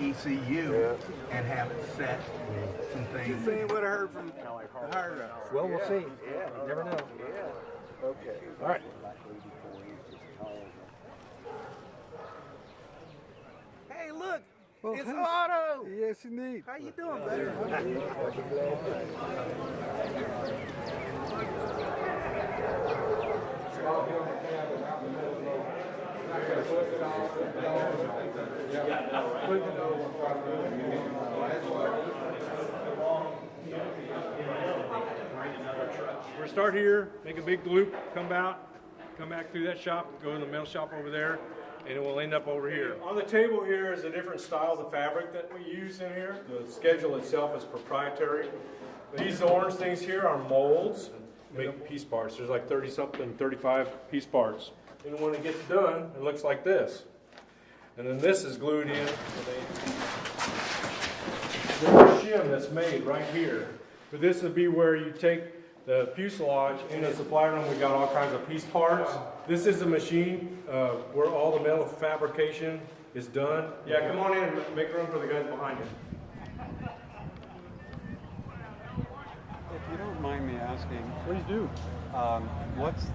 ECU and have it set some things. You would have heard from the hard rock. Well, we'll see. You never know. Okay. All right. Hey, look, Well, it's hey. Otto. Yes, indeed. How you doing, buddy? We're start here, make a big loop, come back through that shop, go in the metal shop over there, and it will end up over here. On the table here is the different styles of fabric that we use in here. The schedule itself is proprietary. These orange things here are molds, big piece parts. There's like 30-something, 35 piece parts. And when it gets done, it looks like this. And then this is glued in with a shim that's made right here. But this would be where you take the fuselage in the supply room. We got all kinds of piece parts. This is the machine where all the metal fabrication is done. Yeah, come on in and make room for the guys behind you. If you don't mind me asking, Please do. what's